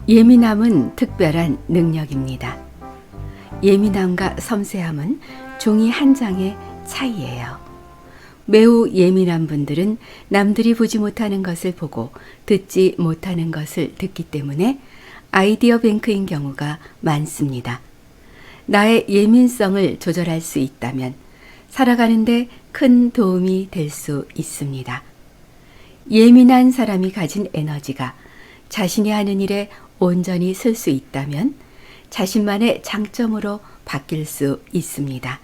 예민함은 특별한 능력입니다. 예민함과 섬세함은 종이 한 장의 차이예요. 매우 예민한 분들은 남들이 보지 못하는 것을 보고 듣지 못하는 것을 듣기 때문에 아이디어 뱅크인 경우가 많습니다. 나의 예민성을 조절할 수 있다면 살아가는데 큰 도움이 될 수 있습니다. 예민한 사람이 가진 에너지가 자신이 하는 일에 온전히 쓸 수 있다면 자신만의 장점으로 바뀔 수 있습니다.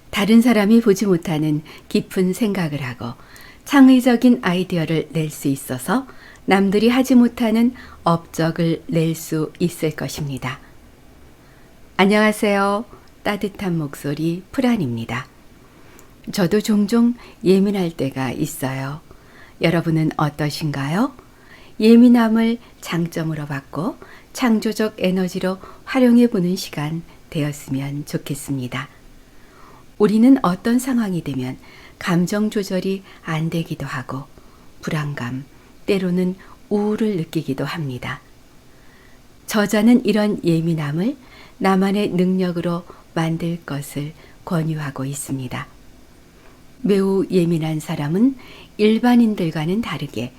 다른 사람이 보지 못하는 깊은 생각을 하고 창의적인 아이디어를 낼 수 있어서 남들이 하지 못하는 업적을 낼 수 있을 것입니다. 안녕하세요. 따뜻한 목소리 프란입니다. 저도 종종 예민할 때가 있어요. 여러분은 어떠신가요? 예민함을 장점으로 받고 창조적 에너지로 활용해 보는 시간 되었으면 좋겠습니다. 우리는 어떤 상황이 되면 감정 조절이 안 되기도 하고 불안감, 때로는 우울을 느끼기도 합니다. 저자는 이런 예민함을 나만의 능력으로 만들 것을 권유하고 있습니다. 매우 예민한 사람은 일반인들과는 다르게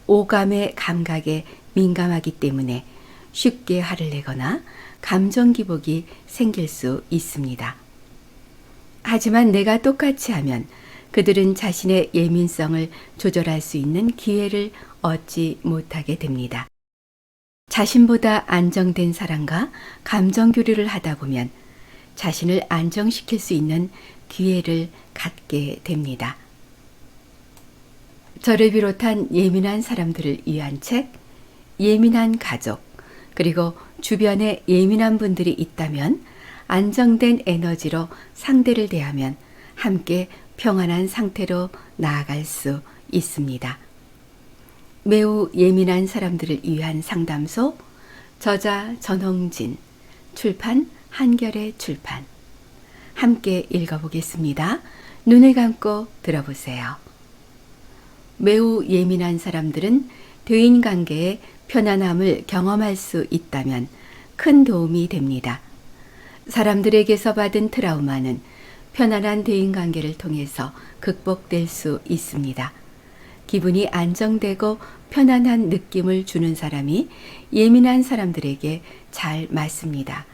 오감의 감각에 민감하기 때문에 쉽게 화를 내거나 감정 기복이 생길 수 있습니다. 하지만 내가 똑같이 하면 그들은 자신의 예민성을 조절할 수 있는 기회를 얻지 못하게 됩니다. 자신보다 안정된 사람과 감정 교류를 하다 보면 자신을 안정시킬 수 있는 기회를 갖게 됩니다. 저를 비롯한 예민한 사람들을 위한 책, 예민한 가족, 그리고 주변에 예민한 분들이 있다면 안정된 에너지로 상대를 대하면 함께 평안한 상태로 나아갈 수 있습니다. 매우 예민한 사람들을 위한 상담소, 저자 전홍진, 출판 한결의 출판. 함께 읽어보겠습니다. 눈을 감고 들어보세요. 매우 예민한 사람들은 대인관계의 편안함을 경험할 수 있다면 큰 도움이 됩니다. 사람들에게서 받은 트라우마는 편안한 대인관계를 통해서 극복될 수 있습니다. 기분이 안정되고 편안한 느낌을 주는 사람이 예민한 사람들에게 잘 맞습니다.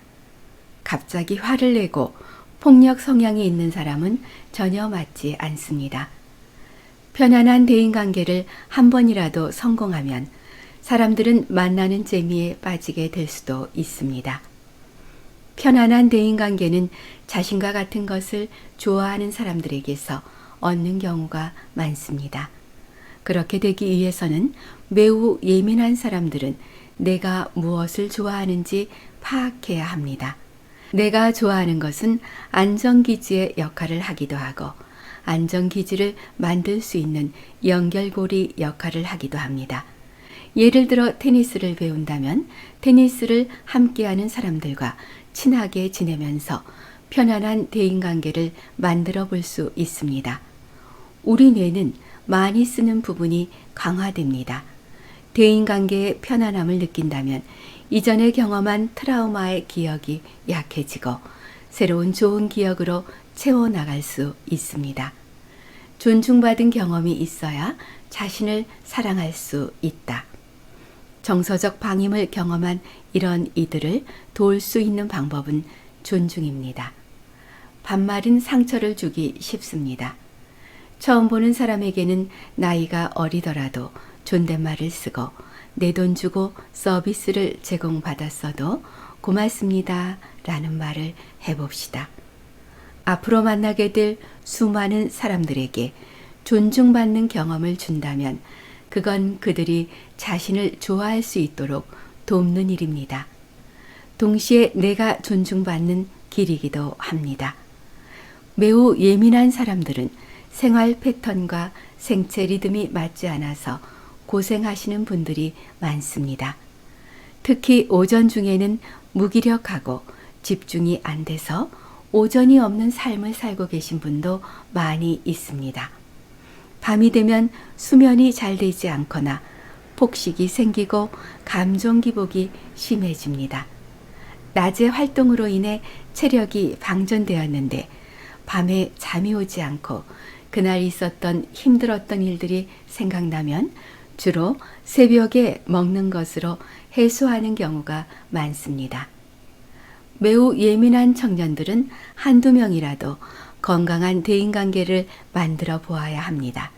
갑자기 화를 내고 폭력 성향이 있는 사람은 전혀 맞지 않습니다. 편안한 대인관계를 한 번이라도 성공하면 사람들은 만나는 재미에 빠지게 될 수도 있습니다. 편안한 대인관계는 자신과 같은 것을 좋아하는 사람들에게서 얻는 경우가 많습니다. 그렇게 되기 위해서는 매우 예민한 사람들은 내가 무엇을 좋아하는지 파악해야 합니다. 내가 좋아하는 것은 안정기지의 역할을 하기도 하고 안정기지를 만들 수 있는 연결고리 역할을 하기도 합니다. 예를 들어 테니스를 배운다면 테니스를 함께하는 사람들과 친하게 지내면서 편안한 대인관계를 만들어 볼 수 있습니다. 우리 뇌는 많이 쓰는 부분이 강화됩니다. 대인관계의 편안함을 느낀다면 이전에 경험한 트라우마의 기억이 약해지고 새로운 좋은 기억으로 채워나갈 수 있습니다. 존중받은 경험이 있어야 자신을 사랑할 수 있다. 정서적 방임을 경험한 이런 이들을 도울 수 있는 방법은 존중입니다. 반말은 상처를 주기 쉽습니다. 처음 보는 사람에게는 나이가 어리더라도 존댓말을 쓰고 내 돈 주고 서비스를 제공받았어도 고맙습니다 라는 말을 해봅시다. 앞으로 만나게 될 수많은 사람들에게 존중받는 경험을 준다면 그건 그들이 자신을 좋아할 수 있도록 돕는 일입니다. 동시에 내가 존중받는 길이기도 합니다. 매우 예민한 사람들은 생활 패턴과 생체 리듬이 맞지 않아서 고생하시는 분들이 많습니다. 특히 오전 중에는 무기력하고 집중이 안 돼서 오전이 없는 삶을 살고 계신 분도 많이 있습니다. 밤이 되면 수면이 잘 되지 않거나 폭식이 생기고 감정 기복이 심해집니다. 낮의 활동으로 인해 체력이 방전되었는데 밤에 잠이 오지 않고 그날 있었던 힘들었던 일들이 생각나면 주로 새벽에 먹는 것으로 해소하는 경우가 많습니다. 매우 예민한 청년들은 한두 명이라도 건강한 대인관계를 만들어 보아야 합니다.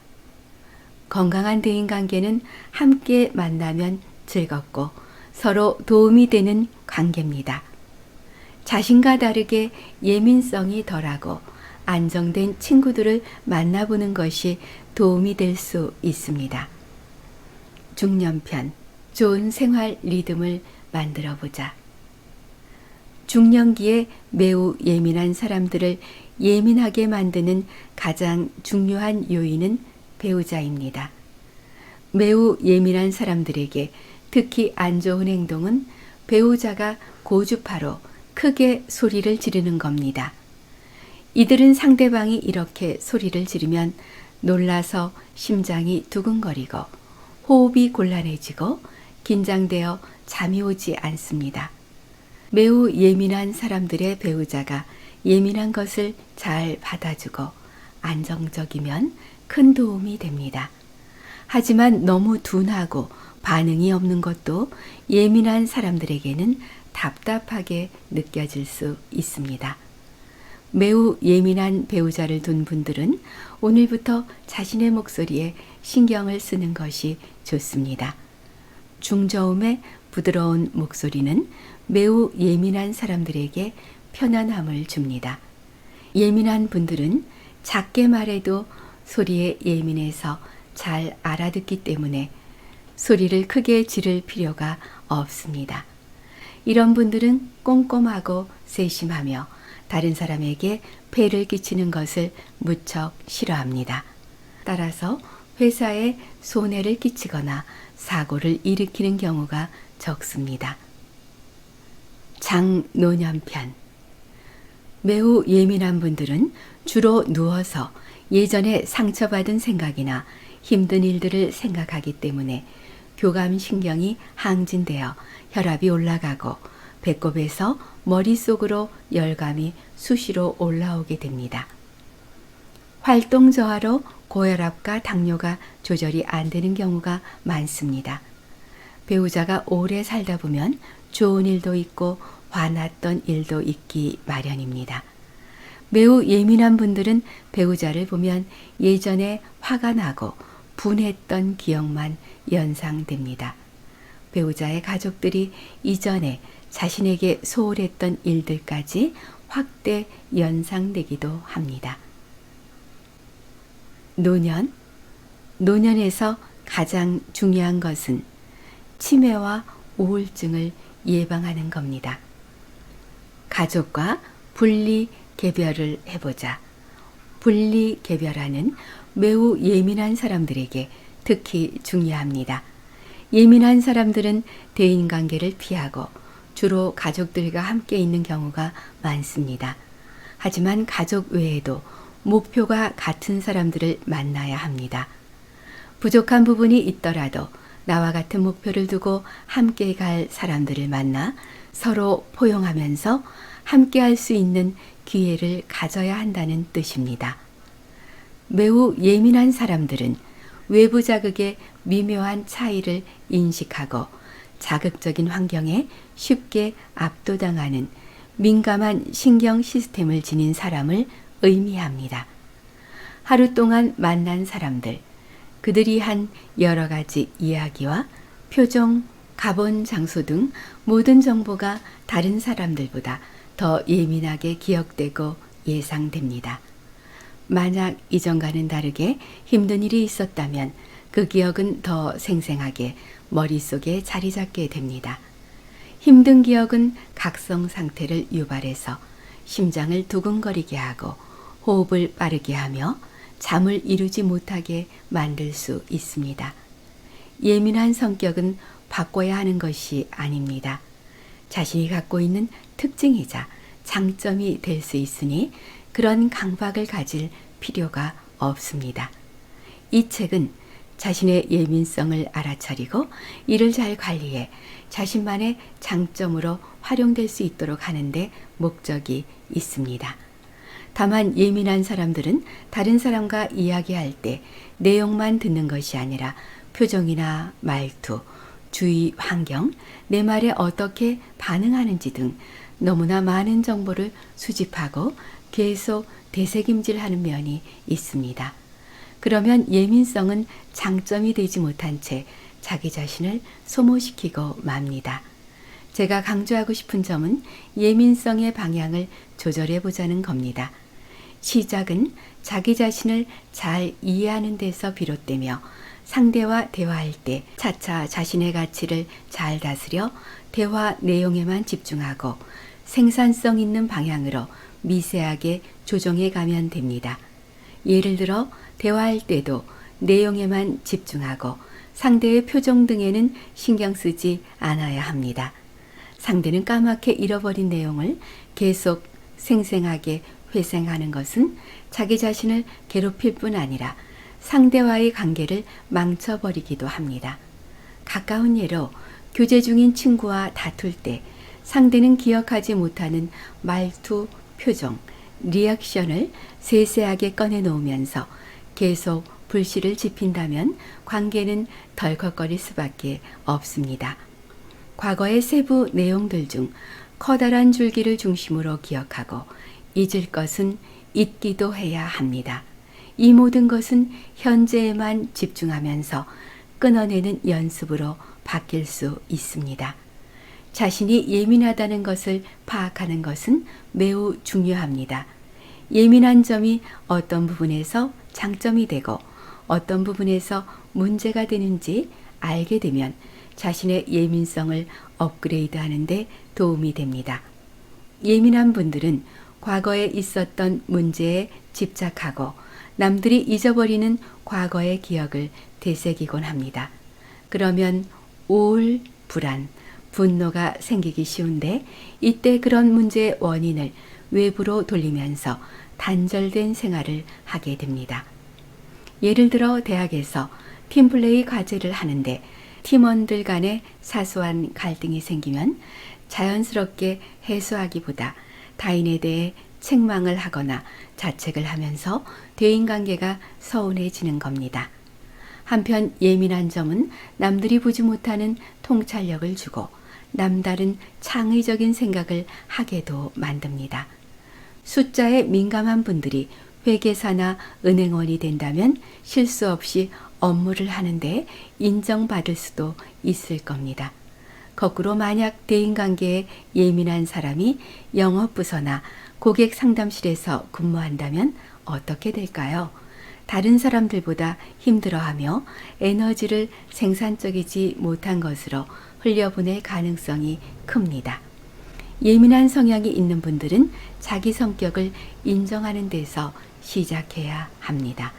건강한 대인관계는 함께 만나면 즐겁고 서로 도움이 되는 관계입니다. 자신과 다르게 예민성이 덜하고 안정된 친구들을 만나보는 것이 도움이 될 수 있습니다. 중년편, 좋은 생활 리듬을 만들어 보자. 중년기에 매우 예민한 사람들을 예민하게 만드는 가장 중요한 요인은 배우자입니다. 매우 예민한 사람들에게 특히 안 좋은 행동은 배우자가 고주파로 크게 소리를 지르는 겁니다. 이들은 상대방이 이렇게 소리를 지르면 놀라서 심장이 두근거리고 호흡이 곤란해지고 긴장되어 잠이 오지 않습니다. 매우 예민한 사람들의 배우자가 예민한 것을 잘 받아주고 안정적이면 큰 도움이 됩니다. 하지만 너무 둔하고 반응이 없는 것도 예민한 사람들에게는 답답하게 느껴질 수 있습니다. 매우 예민한 배우자를 둔 분들은 오늘부터 자신의 목소리에 신경을 쓰는 것이 좋습니다. 중저음의 부드러운 목소리는 매우 예민한 사람들에게 편안함을 줍니다. 예민한 분들은 작게 말해도 소리에 예민해서 잘 알아듣기 때문에 소리를 크게 지를 필요가 없습니다. 이런 분들은 꼼꼼하고 세심하며 다른 사람에게 폐를 끼치는 것을 무척 싫어합니다. 따라서 회사에 손해를 끼치거나 사고를 일으키는 경우가 적습니다. 장노년편, 매우 예민한 분들은 주로 누워서 예전에 상처받은 생각이나 힘든 일들을 생각하기 때문에 교감신경이 항진되어 혈압이 올라가고 배꼽에서 머릿속으로 열감이 수시로 올라오게 됩니다. 활동 저하로 고혈압과 당뇨가 조절이 안 되는 경우가 많습니다. 배우자가 오래 살다 보면 좋은 일도 있고 화났던 일도 있기 마련입니다. 매우 예민한 분들은 배우자를 보면 예전에 화가 나고 분했던 기억만 연상됩니다. 배우자의 가족들이 이전에 자신에게 소홀했던 일들까지 확대 연상되기도 합니다. 노년, 노년에서 가장 중요한 것은 치매와 우울증을 예방하는 겁니다. 가족과 분리 개별을 해보자. 분리 개별하는 매우 예민한 사람들에게 특히 중요합니다. 예민한 사람들은 대인관계를 피하고 주로 가족들과 함께 있는 경우가 많습니다. 하지만 가족 외에도 목표가 같은 사람들을 만나야 합니다. 부족한 부분이 있더라도 나와 같은 목표를 두고 함께 갈 사람들을 만나 서로 포용하면서 함께 할 수 있는 기회를 가져야 한다는 뜻입니다. 매우 예민한 사람들은 외부 자극의 미묘한 차이를 인식하고 자극적인 환경에 쉽게 압도당하는 민감한 신경 시스템을 지닌 사람을 의미합니다. 하루 동안 만난 사람들, 그들이 한 여러 가지 이야기와 표정, 가본 장소 등 모든 정보가 다른 사람들보다 더 예민하게 기억되고 예상됩니다. 만약 이전과는 다르게 힘든 일이 있었다면 그 기억은 더 생생하게 머릿속에 자리 잡게 됩니다. 힘든 기억은 각성 상태를 유발해서 심장을 두근거리게 하고 호흡을 빠르게 하며 잠을 이루지 못하게 만들 수 있습니다. 예민한 성격은 바꿔야 하는 것이 아닙니다. 자신이 갖고 있는 특징이자 장점이 될 수 있으니 그런 강박을 가질 필요가 없습니다. 이 책은 자신의 예민성을 알아차리고 이를 잘 관리해 자신만의 장점으로 활용될 수 있도록 하는데 목적이 있습니다. 다만 예민한 사람들은 다른 사람과 이야기할 때 내용만 듣는 것이 아니라 표정이나 말투, 주위 환경, 내 말에 어떻게 반응하는지 등 너무나 많은 정보를 수집하고 계속 되새김질하는 면이 있습니다. 그러면 예민성은 장점이 되지 못한 채 자기 자신을 소모시키고 맙니다. 제가 강조하고 싶은 점은 예민성의 방향을 조절해 보자는 겁니다. 시작은 자기 자신을 잘 이해하는 데서 비롯되며 상대와 대화할 때 차차 자신의 가치를 잘 다스려 대화 내용에만 집중하고 생산성 있는 방향으로 미세하게 조정해 가면 됩니다. 예를 들어 대화할 때도 내용에만 집중하고 상대의 표정 등에는 신경 쓰지 않아야 합니다. 상대는 까맣게 잃어버린 내용을 계속 생생하게 회상하는 것은 자기 자신을 괴롭힐 뿐 아니라 상대와의 관계를 망쳐버리기도 합니다. 가까운 예로 교제 중인 친구와 다툴 때 상대는 기억하지 못하는 말투, 표정, 리액션을 세세하게 꺼내놓으면서 계속 불씨를 지핀다면 관계는 덜컥거릴 수밖에 없습니다. 과거의 세부 내용들 중 커다란 줄기를 중심으로 기억하고 잊을 것은 잊기도 해야 합니다. 이 모든 것은 현재에만 집중하면서 끊어내는 연습으로 바뀔 수 있습니다. 자신이 예민하다는 것을 파악하는 것은 매우 중요합니다. 예민한 점이 어떤 부분에서 장점이 되고 어떤 부분에서 문제가 되는지 알게 되면 자신의 예민성을 업그레이드하는 데 도움이 됩니다. 예민한 분들은 과거에 있었던 문제에 집착하고 남들이 잊어버리는 과거의 기억을 되새기곤 합니다. 그러면 우울, 불안, 분노가 생기기 쉬운데 이때 그런 문제의 원인을 외부로 돌리면서 단절된 생활을 하게 됩니다. 예를 들어 대학에서 팀플레이 과제를 하는데 팀원들 간에 사소한 갈등이 생기면 자연스럽게 해소하기보다 타인에 대해 책망을 하거나 자책을 하면서 대인관계가 서운해지는 겁니다. 한편 예민한 점은 남들이 보지 못하는 통찰력을 주고 남다른 창의적인 생각을 하게도 만듭니다. 숫자에 민감한 분들이 회계사나 은행원이 된다면 실수 없이 업무를 하는데 인정받을 수도 있을 겁니다. 거꾸로 만약 대인관계에 예민한 사람이 영업부서나 고객 상담실에서 근무한다면 어떻게 될까요? 다른 사람들보다 힘들어하며 에너지를 생산적이지 못한 것으로 흘려보낼 가능성이 큽니다. 예민한 성향이 있는 분들은 자기 성격을 인정하는 데서 시작해야 합니다.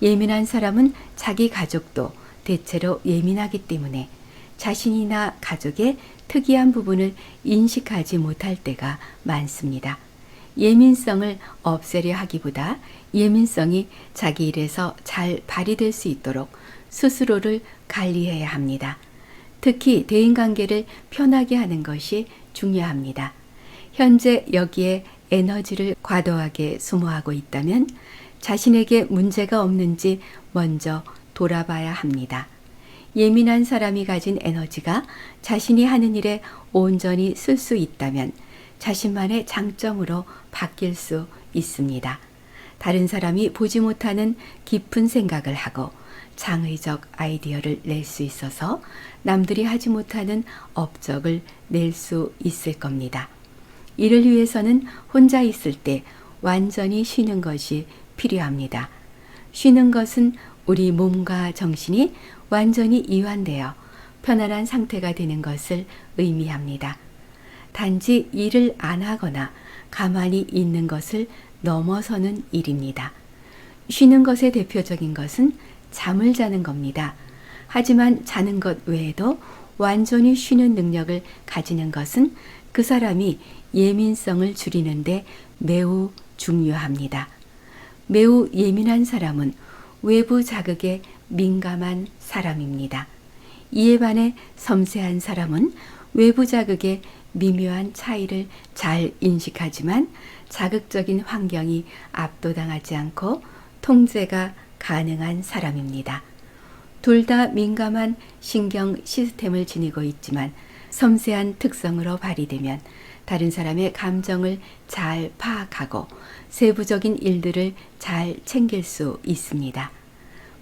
예민한 사람은 자기 가족도 대체로 예민하기 때문에 자신이나 가족의 특이한 부분을 인식하지 못할 때가 많습니다. 예민성을 없애려 하기보다 예민성이 자기 일에서 잘 발휘될 수 있도록 스스로를 관리해야 합니다. 특히 대인관계를 편하게 하는 것이 중요합니다. 현재 여기에 에너지를 과도하게 소모하고 있다면 자신에게 문제가 없는지 먼저 돌아봐야 합니다. 예민한 사람이 가진 에너지가 자신이 하는 일에 온전히 쓸 수 있다면 자신만의 장점으로 바뀔 수 있습니다. 다른 사람이 보지 못하는 깊은 생각을 하고 창의적 아이디어를 낼 수 있어서 남들이 하지 못하는 업적을 낼 수 있을 겁니다. 이를 위해서는 혼자 있을 때 완전히 쉬는 것이 필요합니다. 쉬는 것은 우리 몸과 정신이 완전히 이완되어 편안한 상태가 되는 것을 의미합니다. 단지 일을 안 하거나 가만히 있는 것을 넘어서는 일입니다. 쉬는 것의 대표적인 것은 잠을 자는 겁니다. 하지만 자는 것 외에도 완전히 쉬는 능력을 가지는 것은 그 사람이 예민성을 줄이는데 매우 중요합니다. 매우 예민한 사람은 외부 자극에 민감한 사람입니다. 이에 반해 섬세한 사람은 외부 자극의 미묘한 차이를 잘 인식하지만 자극적인 환경이 압도당하지 않고 통제가 가능한 사람입니다. 둘 다 민감한 신경 시스템을 지니고 있지만 섬세한 특성으로 발휘되면 다른 사람의 감정을 잘 파악하고 세부적인 일들을 잘 챙길 수 있습니다.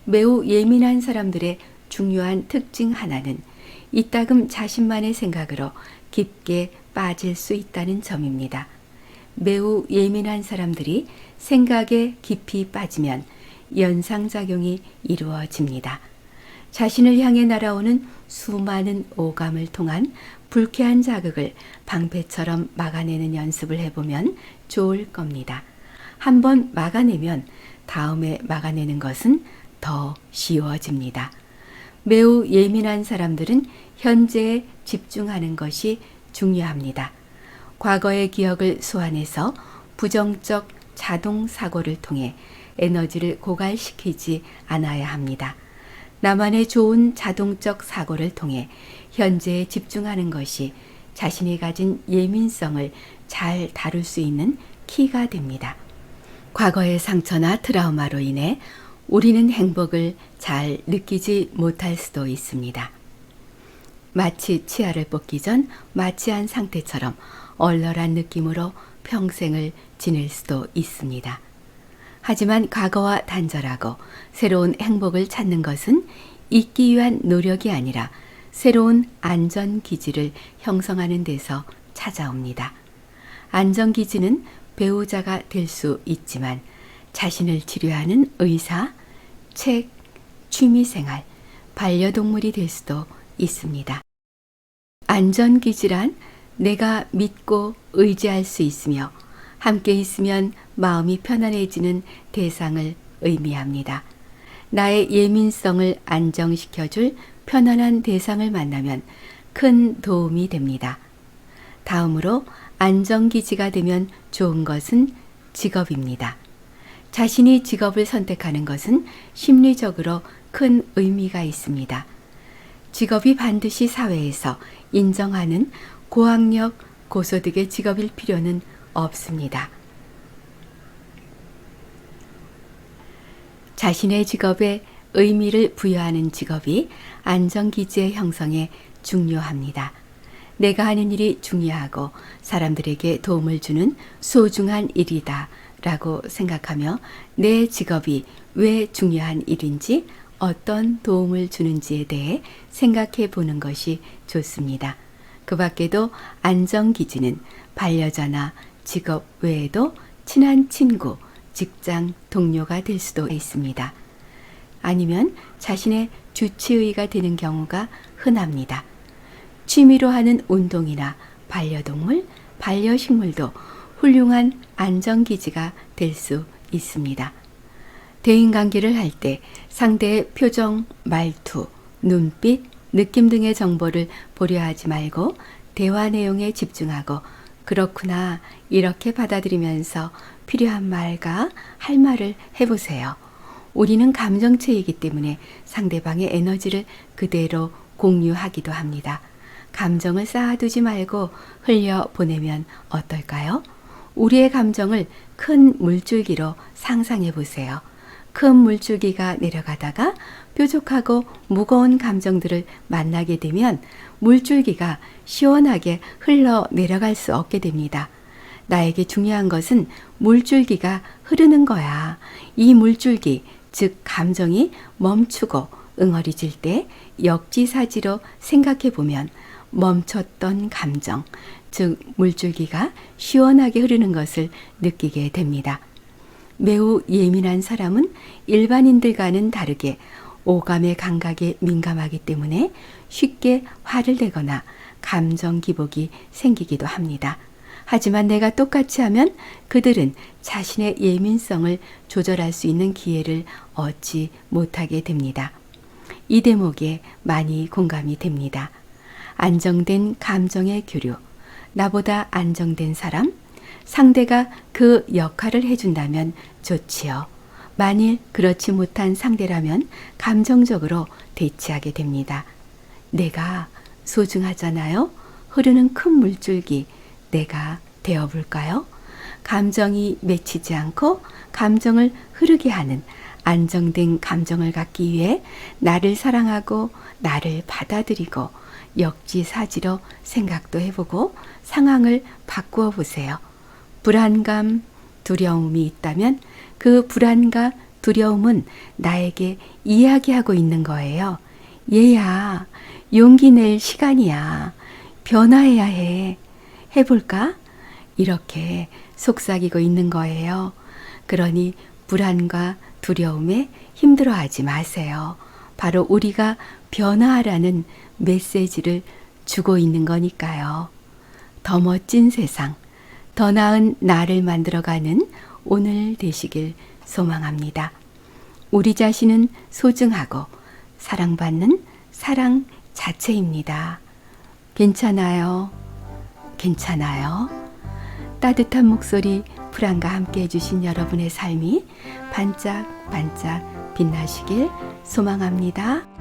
매우 예민한 사람들의 중요한 특징 하나는 이따금 자신만의 생각으로 깊게 빠질 수 있다는 점입니다. 매우 예민한 사람들이 생각에 깊이 빠지면 연상작용이 이루어집니다. 자신을 향해 날아오는 수많은 오감을 통한 불쾌한 자극을 방패처럼 막아내는 연습을 해보면 좋을 겁니다. 한번 막아내면 다음에 막아내는 것은 더 쉬워집니다. 매우 예민한 사람들은 현재에 집중하는 것이 중요합니다. 과거의 기억을 소환해서 부정적 자동 사고를 통해 에너지를 고갈시키지 않아야 합니다. 나만의 좋은 자동적 사고를 통해 현재에 집중하는 것이 자신이 가진 예민성을 잘 다룰 수 있는 키가 됩니다. 과거의 상처나 트라우마로 인해 우리는 행복을 잘 느끼지 못할 수도 있습니다. 마치 치아를 뽑기 전 마취한 상태처럼 얼얼한 느낌으로 평생을 지낼 수도 있습니다. 하지만 과거와 단절하고 새로운 행복을 찾는 것은 잊기 위한 노력이 아니라 새로운 안전기지를 형성하는 데서 찾아옵니다. 안전기지는 배우자가 될 수 있지만 자신을 치료하는 의사, 책, 취미생활, 반려동물이 될 수도 있습니다. 안전기지란 내가 믿고 의지할 수 있으며 함께 있으면 마음이 편안해지는 대상을 의미합니다. 나의 예민성을 안정시켜줄 편안한 대상을 만나면 큰 도움이 됩니다. 다음으로 안정기지가 되면 좋은 것은 직업입니다. 자신이 직업을 선택하는 것은 심리적으로 큰 의미가 있습니다. 직업이 반드시 사회에서 인정하는 고학력, 고소득의 직업일 필요는 없습니다. 자신의 직업에 의미를 부여하는 직업이 안정기지의 형성에 중요합니다. 내가 하는 일이 중요하고 사람들에게 도움을 주는 소중한 일이다 라고 생각하며 내 직업이 왜 중요한 일인지 어떤 도움을 주는지에 대해 생각해 보는 것이 좋습니다. 그 밖에도 안정기지는 반려자나 직업 외에도 친한 친구, 직장 동료가 될 수도 있습니다. 아니면 자신의 주치의가 되는 경우가 흔합니다. 취미로 하는 운동이나 반려동물, 반려식물도 훌륭한 안정기지가 될 수 있습니다. 대인관계를 할 때 상대의 표정, 말투, 눈빛, 느낌 등의 정보를 보려 하지 말고 대화 내용에 집중하고 그렇구나 이렇게 받아들이면서 필요한 말과 할 말을 해보세요. 우리는 감정체이기 때문에 상대방의 에너지를 그대로 공유하기도 합니다. 감정을 쌓아두지 말고 흘려보내면 어떨까요? 우리의 감정을 큰 물줄기로 상상해 보세요. 큰 물줄기가 내려가다가 뾰족하고 무거운 감정들을 만나게 되면 물줄기가 시원하게 흘러 내려갈 수 없게 됩니다. 나에게 중요한 것은 물줄기가 흐르는 거야. 이 물줄기, 즉 감정이 멈추고 응어리질 때 역지사지로 생각해 보면 멈췄던 감정, 즉 물줄기가 시원하게 흐르는 것을 느끼게 됩니다. 매우 예민한 사람은 일반인들과는 다르게 오감의 감각에 민감하기 때문에 쉽게 화를 내거나 감정 기복이 생기기도 합니다. 하지만 내가 똑같이 하면 그들은 자신의 예민성을 조절할 수 있는 기회를 얻지 못하게 됩니다. 이 대목에 많이 공감이 됩니다. 안정된 감정의 교류, 나보다 안정된 사람, 상대가 그 역할을 해준다면 좋지요. 만일 그렇지 못한 상대라면 감정적으로 대치하게 됩니다. 내가 소중하잖아요. 흐르는 큰 물줄기 내가 되어볼까요? 감정이 맺히지 않고 감정을 흐르게 하는 안정된 감정을 갖기 위해 나를 사랑하고 나를 받아들이고 역지사지로 생각도 해보고 상황을 바꾸어 보세요. 불안감, 두려움이 있다면 그 불안과 두려움은 나에게 이야기하고 있는 거예요. 얘야, 용기 낼 시간이야. 변화해야 해. 해볼까? 이렇게 속삭이고 있는 거예요. 그러니 불안과 두려움에 힘들어하지 마세요. 바로 우리가 변화하라는 메시지를 주고 있는 거니까요. 더 멋진 세상, 더 나은 나를 만들어가는 오늘 되시길 소망합니다. 우리 자신은 소중하고 사랑받는 사랑 자체입니다. 괜찮아요. 괜찮아요. 따뜻한 목소리 프란과 함께 해주신 여러분의 삶이 반짝반짝 빛나시길 소망합니다.